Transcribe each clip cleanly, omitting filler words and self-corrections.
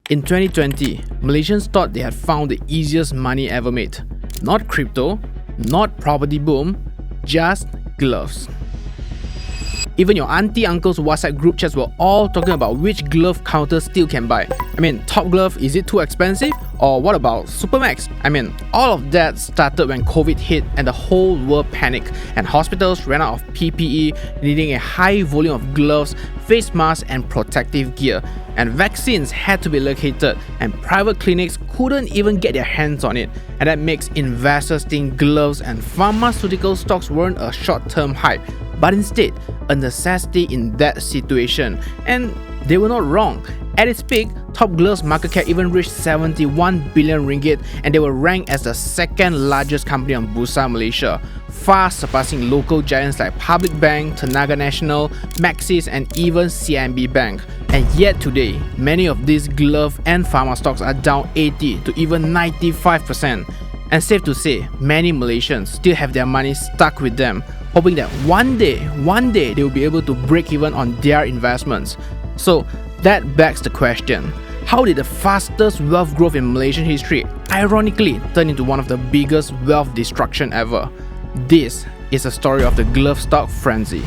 In 2020, Malaysians thought they had found the easiest money ever made. Not crypto, not property boom, just gloves. Even your auntie uncle's WhatsApp group chats were all talking about which glove counters still can buy. I mean, Top Glove, is it too expensive? Or what about Supermax? I mean, all of that started when COVID hit and the whole world panicked and hospitals ran out of PPE, needing a high volume of gloves, face masks and protective gear. And vaccines had to be located and private clinics couldn't even get their hands on it. And that makes investors think gloves and pharmaceutical stocks weren't a short-term hype, but instead a necessity in that situation. And they were not wrong. At its peak, Top Glove's market cap even reached 71 billion ringgit and they were ranked as the second largest company on Bursa Malaysia, far surpassing local giants like Public Bank, Tenaga Nasional, Maxis and even CIMB Bank. And yet today, many of these glove and pharma stocks are down 80 to even 95%. And safe to say, many Malaysians still have their money stuck with them, hoping that one day they will be able to break even on their investments. So that begs the question, how did the fastest wealth growth in Malaysian history ironically turn into one of the biggest wealth destruction ever? This is a story of the glove stock frenzy.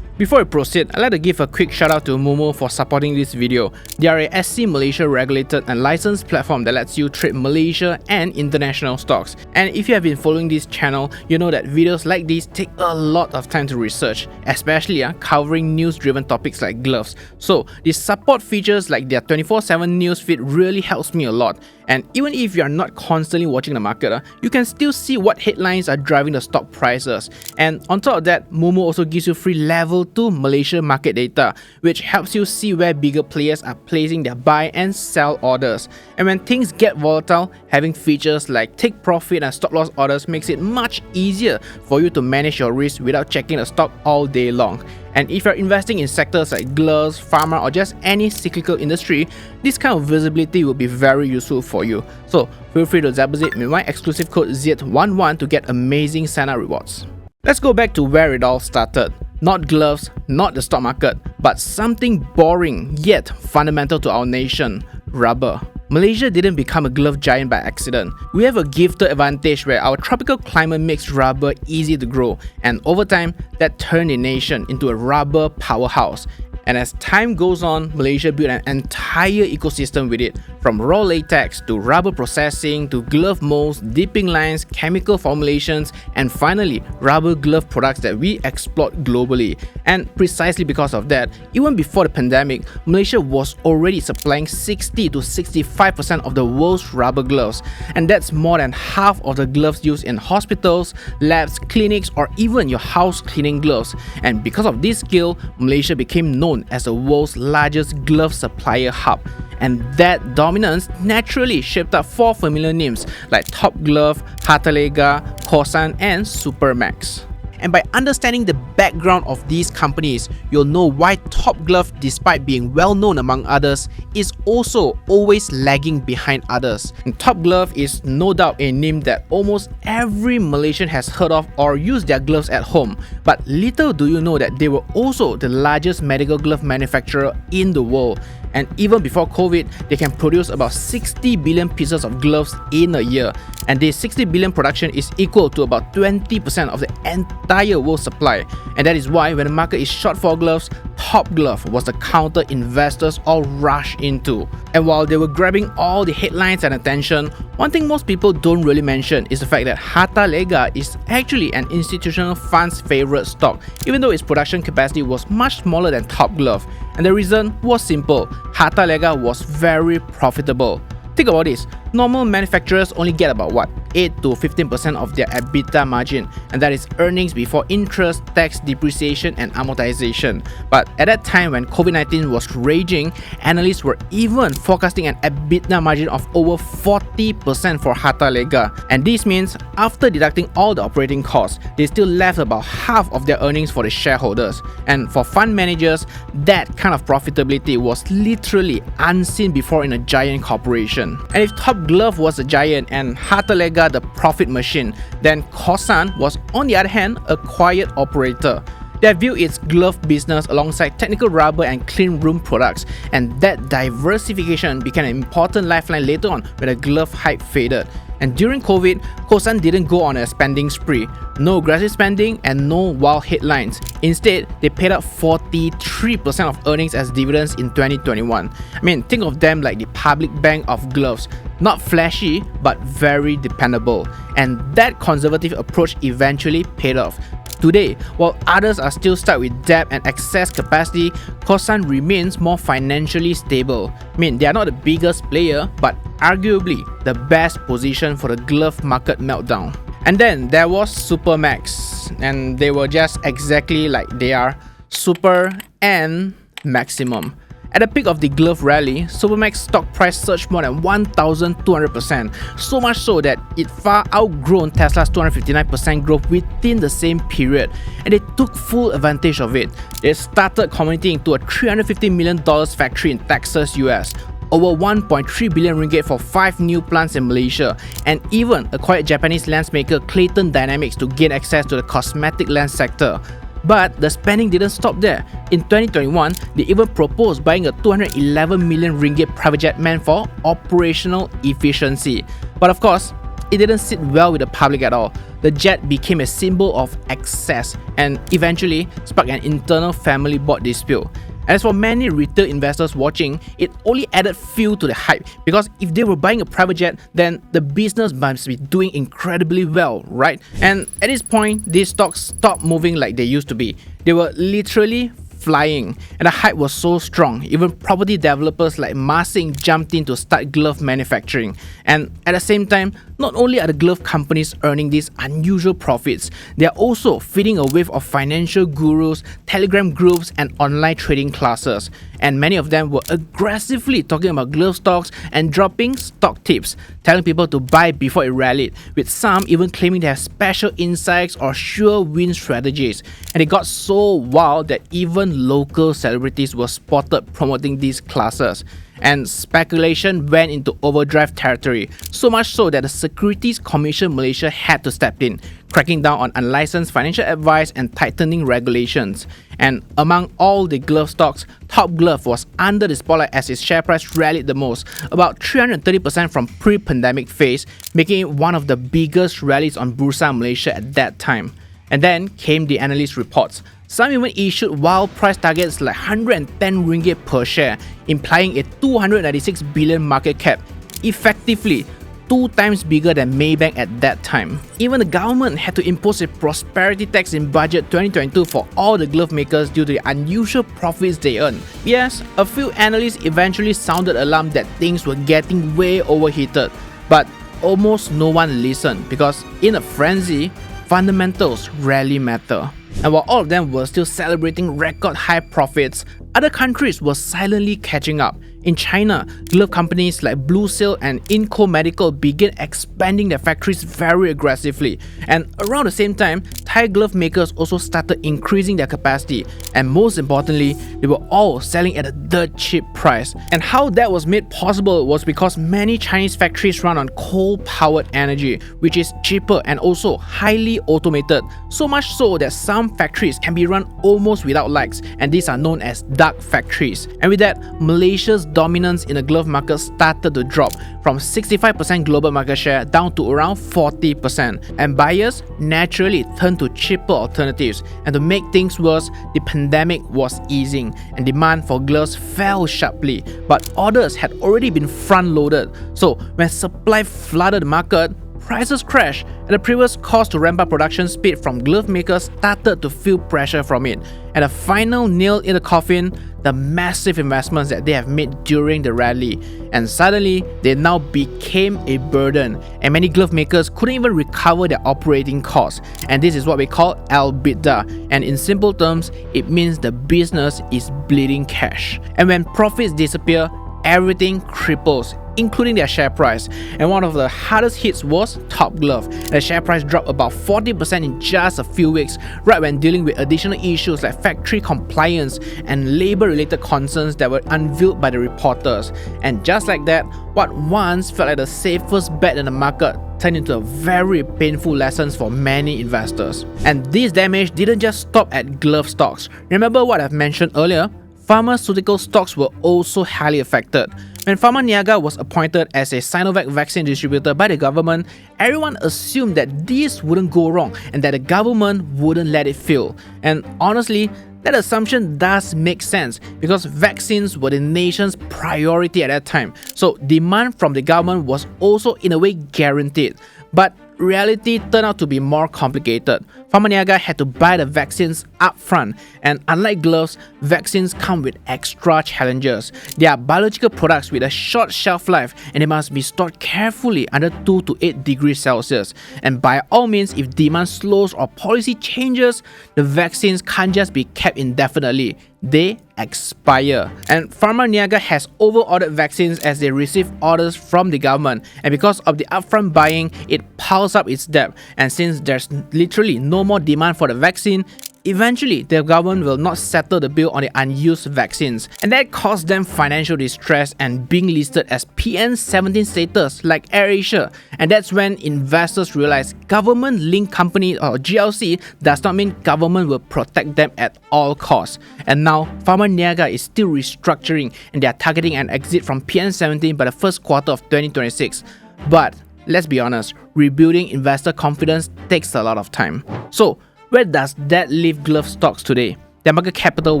Before we proceed, I'd like to give a quick shout out to Moomoo for supporting this video. They are a SC Malaysia regulated and licensed platform that lets you trade Malaysia and international stocks. And if you have been following this channel, you know that videos like these take a lot of time to research, especially covering news-driven topics like gloves. So the support features like their 24/7 news feed really helps me a lot. And even if you are not constantly watching the market, you can still see what headlines are driving the stock prices. And on top of that, Moomoo also gives you free level 2 Malaysia market data, which helps you see where bigger players are placing their buy and sell orders. And when things get volatile, having features like take profit and stop loss orders makes it much easier for you to manage your risk without checking the stock all day long. And if you're investing in sectors like gloves, pharma or just any cyclical industry, this kind of visibility will be very useful for you. So feel free to deposit with my exclusive code ZIT11 to get amazing sign-up rewards. Let's go back to where it all started. Not gloves, not the stock market, but something boring yet fundamental to our nation, rubber. Malaysia didn't become a glove giant by accident. We have a gifted advantage where our tropical climate makes rubber easy to grow, and over time, that turned the nation into a rubber powerhouse. And as time goes on, Malaysia built an entire ecosystem with it, from raw latex to rubber processing to glove molds, dipping lines, chemical formulations, and finally, rubber glove products that we exploit globally. And precisely because of that, even before the pandemic, Malaysia was already supplying 60 to 65% of the world's rubber gloves. And that's more than half of the gloves used in hospitals, labs, clinics, or even your house cleaning gloves. And because of this skill, Malaysia became known as the world's largest glove supplier hub. And that dominance naturally shaped up 4 familiar names like Top Glove, Hartalega, Kossan and Supermax. And by understanding the background of these companies, you'll know why Top Glove, despite being well known among others, is also always lagging behind others. And Top Glove is no doubt a name that almost every Malaysian has heard of or used their gloves at home. But little do you know that they were also the largest medical glove manufacturer in the world. And even before COVID, they can produce about 60 billion pieces of gloves in a year. And this 60 billion production is equal to about 20% of the entire world supply. And that is why when the market is short for gloves, Top Glove was the counter investors all rush into. And while they were grabbing all the headlines and attention, one thing most people don't really mention is the fact that Hartalega is actually an institutional fund's favorite stock, even though its production capacity was much smaller than Top Glove. And the reason was simple: Hartalega was very profitable. Think about this, normal manufacturers only get about 8 to 15% of their EBITDA margin, and that is earnings before interest, tax, depreciation and amortization. But at that time when COVID-19 was raging, analysts were even forecasting an EBITDA margin of over 40% for Hartalega. And this means after deducting all the operating costs, they still left about half of their earnings for the shareholders. And for fund managers, that kind of profitability was literally unseen before in a giant corporation. And if Top Glove was a giant and Hartalega the profit machine, then Kossan was on the other hand a quiet operator. They viewed its glove business alongside technical rubber and clean room products, and that diversification became an important lifeline later on when the glove hype faded. And during COVID, Kossan didn't go on a spending spree. No aggressive spending and no wild headlines. Instead, they paid out 43% of earnings as dividends in 2021. I mean, think of them like the public bank of gloves. Not flashy, but very dependable. And that conservative approach eventually paid off. Today, while others are still stuck with debt and excess capacity, Kossan remains more financially stable. I mean, they are not the biggest player, but arguably the best position for the glove market meltdown. And then there was Supermax, and they were just exactly like they are, super and maximum. At the peak of the glove rally, Supermax stock price surged more than 1,200%, so much so that it far outgrown Tesla's 259% growth within the same period, and they took full advantage of it. They started committing to a $350 million factory in Texas, US, over 1.3 billion ringgit for 5 new plants in Malaysia, and even acquired Japanese lens maker Clayton Dynamics to gain access to the cosmetic lens sector. But the spending didn't stop there. In 2021, they even proposed buying a 211 million ringgit private jet meant for operational efficiency. But of course, it didn't sit well with the public at all. The jet became a symbol of excess and eventually sparked an internal family board dispute. As for many retail investors watching, it only added fuel to the hype, because if they were buying a private jet, then the business must be doing incredibly well, right? And at this point, these stocks stopped moving like they used to be. They were literally flying, and the hype was so strong, even property developers like Malaysian jumped in to start glove manufacturing. And at the same time, not only are the glove companies earning these unusual profits, they are also feeding a wave of financial gurus, Telegram groups, and online trading classes. And many of them were aggressively talking about glove stocks and dropping stock tips, telling people to buy before it rallied, with some even claiming they have special insights or sure win strategies. And it got so wild that even local celebrities were spotted promoting these classes. And speculation went into overdrive territory, so much so that the Securities Commission Malaysia had to step in, cracking down on unlicensed financial advice and tightening regulations. And among all the glove stocks, Top Glove was under the spotlight as its share price rallied the most, about 330% from pre-pandemic phase, making it one of the biggest rallies on Bursa Malaysia at that time. And then came the analyst reports. Some even issued wild price targets like 110 ringgit per share, implying a 296 billion market cap, effectively 2 times bigger than Maybank at that time. Even the government had to impose a prosperity tax in budget 2022 for all the glove makers due to the unusual profits they earn. Yes, a few analysts eventually sounded alarm that things were getting way overheated, but almost no one listened, because in a frenzy, fundamentals rarely matter. And while all of them were still celebrating record high profits, other countries were silently catching up. In China, glove companies like Blue Seal and Inco Medical began expanding their factories very aggressively. And around the same time, Thai glove makers also started increasing their capacity. And most importantly, they were all selling at a dirt cheap price. And how that was made possible was because many Chinese factories run on coal-powered energy, which is cheaper and also highly automated. So much so that some factories can be run almost without lights, and these are known as dark factories. And with that, Malaysia's dominance in the glove market started to drop from 65% global market share down to around 40%. And buyers naturally turned to cheaper alternatives. And to make things worse, the pandemic was easing and demand for gloves fell sharply, but orders had already been front-loaded. So when supply flooded the market, prices crashed, and the previous cost to ramp up production speed from glove makers started to feel pressure from it. And the final nail in the coffin, the massive investments that they have made during the rally. And suddenly, they now became a burden, and many glove makers couldn't even recover their operating costs. And this is what we call EBITDA. And in simple terms, it means the business is bleeding cash. And when profits disappear, everything cripples, including their share price. And one of the hardest hits was Top Glove. The share price dropped about 40% in just a few weeks, right when dealing with additional issues like factory compliance and labor-related concerns that were unveiled by the reporters. And just like that, what once felt like the safest bet in the market turned into a very painful lessons for many investors. And this damage didn't just stop at glove stocks. Remember what I've mentioned earlier? Pharmaceutical stocks were also highly affected. When Pharmaniaga was appointed as a Sinovac vaccine distributor by the government, everyone assumed that this wouldn't go wrong and that the government wouldn't let it fail. And honestly, that assumption does make sense because vaccines were the nation's priority at that time. So demand from the government was also in a way guaranteed. But reality turned out to be more complicated. Pharmaniaga had to buy the vaccines upfront, and unlike gloves, vaccines come with extra challenges. They are biological products with a short shelf life, and they must be stored carefully under 2 to 8 degrees Celsius. And by all means, if demand slows or policy changes, the vaccines can't just be kept indefinitely. They expire. And Pharmaniaga has over-ordered vaccines as they receive orders from the government, and because of the upfront buying, it piles up its debt. And since there's literally no more demand for the vaccine, eventually the government will not settle the bill on the unused vaccines, and that caused them financial distress and being listed as PN17 status like AirAsia. And that's when investors realize government-linked company or GLC does not mean government will protect them at all costs. And now Pharmaniaga is still restructuring and they are targeting an exit from PN17 by the first quarter of 2026. But let's be honest, rebuilding investor confidence takes a lot of time. So where does that leave glove stocks today? Their market capital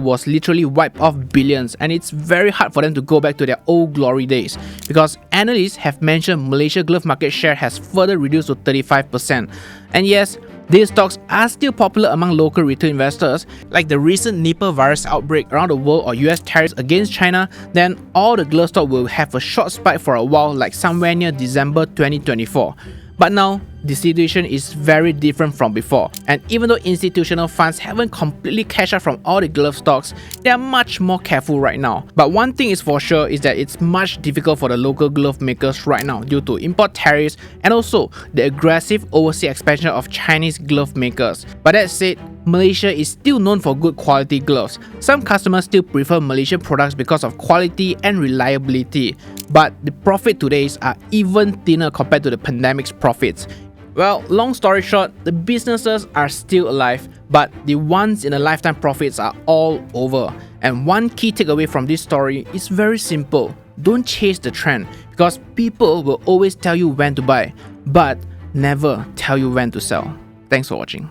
was literally wiped off billions, and it's very hard for them to go back to their old glory days because analysts have mentioned Malaysia glove market share has further reduced to 35%. And yes, these stocks are still popular among local retail investors. Like the recent Nipah virus outbreak around the world or US tariffs against China, then all the glove stock will have a short spike for a while, like somewhere near December 2024. But now, the situation is very different from before, and even though institutional funds haven't completely cashed out from all the glove stocks, they are much more careful right now. But one thing is for sure is that it's much difficult for the local glove makers right now due to import tariffs and also the aggressive overseas expansion of Chinese glove makers. But that said, Malaysia is still known for good quality gloves. Some customers still prefer Malaysian products because of quality and reliability. But the profit today are even thinner compared to the pandemic's profits. Well, long story short, the businesses are still alive, but the once-in-a-lifetime profits are all over. And one key takeaway from this story is very simple. Don't chase the trend, because people will always tell you when to buy, but never tell you when to sell. Thanks for watching.